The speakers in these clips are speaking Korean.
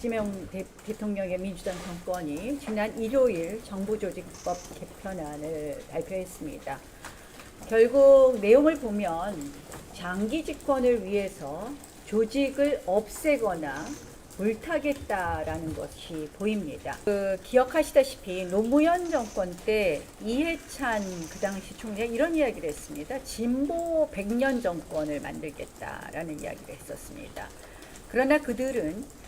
이재명 대통령의 민주당 정권이 지난 일요일 정부조직법 개편안을 발표했습니다. 결국 내용을 보면 장기 집권을 위해서 조직을 없애거나 물타겠다라는 것이 보입니다. 기억하시다시피 노무현 정권 때 이해찬 그 당시 총장 이런 이야기를 했습니다. 진보 100년 정권을 만들겠다라는 이야기를 했었습니다. 그러나 그들은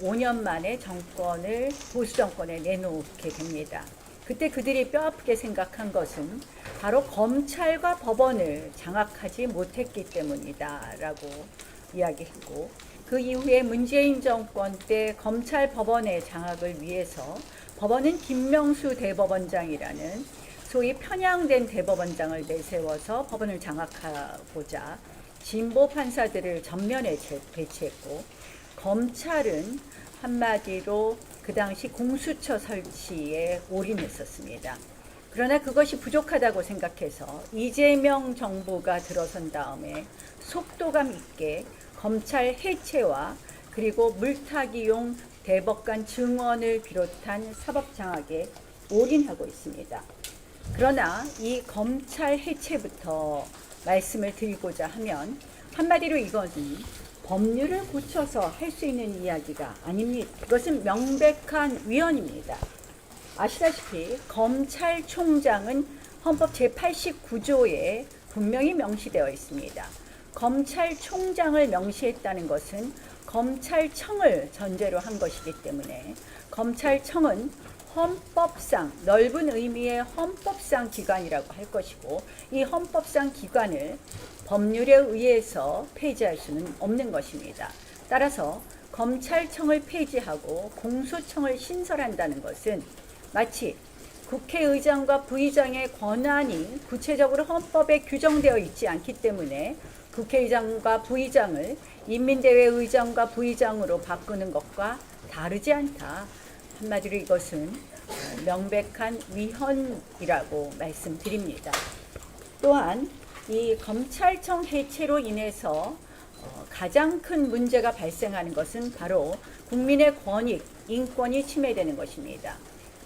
5년 만에 정권을 보수 정권에 내놓게 됩니다. 그때 그들이 뼈아프게 생각한 것은 바로 검찰과 법원을 장악하지 못했기 때문이다라고 이야기했고, 그 이후에 문재인 정권 때 검찰 법원의 장악을 위해서 법원은 김명수 대법원장이라는 소위 편향된 대법원장을 내세워서 법원을 장악하고자 진보 판사들을 전면에 배치했고, 검찰은 한마디로 그 당시 공수처 설치에 올인했었습니다. 그러나 그것이 부족하다고 생각해서 이재명 정부가 들어선 다음에 속도감 있게 검찰 해체와 그리고 물타기용 대법관 증언을 비롯한 사법 장악에 올인하고 있습니다. 그러나 이 검찰 해체부터 말씀을 드리고자 하면 한마디로 이것은 법률을 고쳐서 할 수 있는 이야기가 아닙니다. 이것은 명백한 위헌입니다. 아시다시피 검찰총장은 헌법 제89조에 분명히 명시되어 있습니다. 검찰총장을 명시했다는 것은 검찰청을 전제로 한 것이기 때문에 검찰청은 헌법상 넓은 의미의 헌법상 기관이라고 할 것이고, 이 헌법상 기관을 법률에 의해서 폐지할 수는 없는 것입니다. 따라서 검찰청을 폐지하고 공소청을 신설한다는 것은 마치 국회의장과 부의장의 권한이 구체적으로 헌법에 규정되어 있지 않기 때문에 국회의장과 부의장을 인민대회 의장과 부의장으로 바꾸는 것과 다르지 않다. 한마디로 이것은 명백한 위헌이라고 말씀드립니다. 또한 이 검찰청 해체로 인해서 가장 큰 문제가 발생하는 것은 바로 국민의 권익, 인권이 침해되는 것입니다.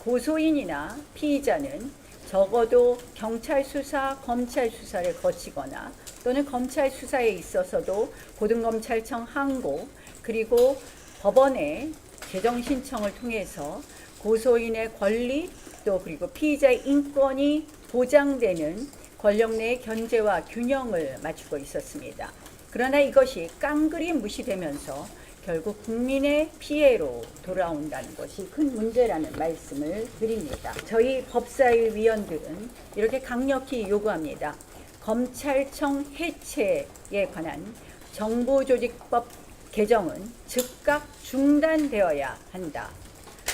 고소인이나 피의자는 적어도 경찰 수사, 검찰 수사를 거치거나 또는 검찰 수사에 있어서도 고등검찰청 항고 그리고 법원에 재정 신청을 통해서 고소인의 권리 또 그리고 피의자의 인권이 보장되는 권력 내의 견제와 균형을 맞추고 있었습니다. 그러나 이것이 깡그리 무시되면서 결국 국민의 피해로 돌아온다는 것이 큰 문제라는 말씀을 드립니다. 저희 법사위 위원들은 이렇게 강력히 요구합니다. 검찰청 해체에 관한 정부조직법 개정은 즉각 중단되어야 한다.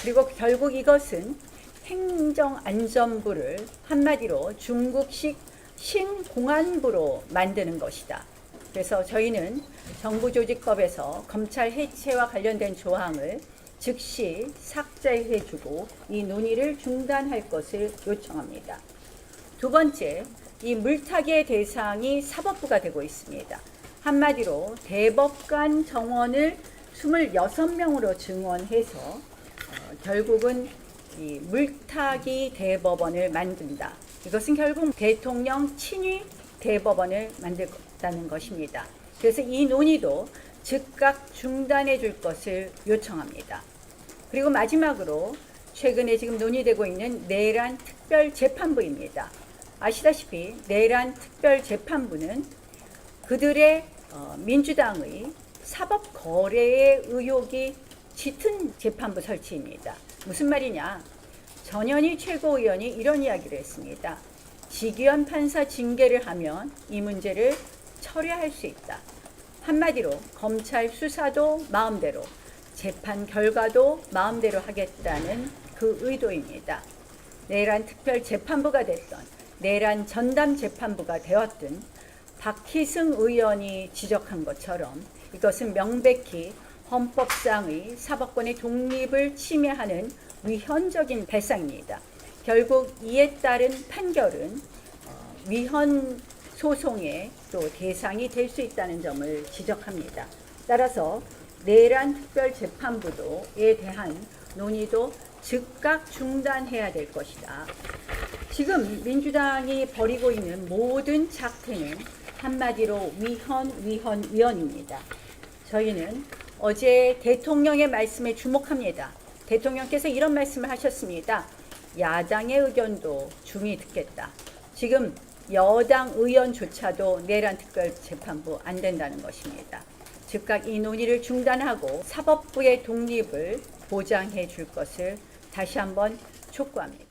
그리고 결국 이것은 행정안전부를 한마디로 중국식 신공안부로 만드는 것이다. 그래서 저희는 정부조직법에서 검찰 해체와 관련된 조항을 즉시 삭제해주고 이 논의를 중단할 것을 요청합니다. 두 번째, 이 물타기의 대상이 사법부가 되고 있습니다. 한마디로 대법관 정원을 26명으로 증원해서 결국은 이 물타기 대법원을 만든다. 이것은 결국 대통령 친위 대법원을 만들다는 것입니다. 그래서 이 논의도 즉각 중단해 줄 것을 요청합니다. 그리고 마지막으로 최근에 지금 논의되고 있는 내란 특별재판부입니다. 아시다시피 내란 특별재판부는 그들의 민주당의 사법 거래의 의혹이 짙은 재판부 설치입니다. 무슨 말이냐? 전현희 최고위원이 이런 이야기를 했습니다. 지기현 판사 징계를 하면 이 문제를 처리할 수 있다. 한마디로 검찰 수사도 마음대로, 재판 결과도 마음대로 하겠다는 그 의도입니다. 내란 특별재판부가 됐던, 내란 전담재판부가 되었든 박희승 의원이 지적한 것처럼 이것은 명백히 헌법상의 사법권의 독립을 침해하는 위헌적인 발상입니다. 결국 이에 따른 판결은 위헌 소송의 또 대상이 될 수 있다는 점을 지적합니다. 따라서 내란 특별재판부에 대한 논의도 즉각 중단해야 될 것이다. 지금 민주당이 벌이고 있는 모든 작태는 한마디로 위헌입니다. 저희는 어제 대통령의 말씀에 주목합니다. 대통령께서 이런 말씀을 하셨습니다. 야당의 의견도 중히 듣겠다. 지금 여당 의원조차도 내란 특별재판부 안 된다는 것입니다. 즉각 이 논의를 중단하고 사법부의 독립을 보장해 줄 것을 다시 한번 촉구합니다.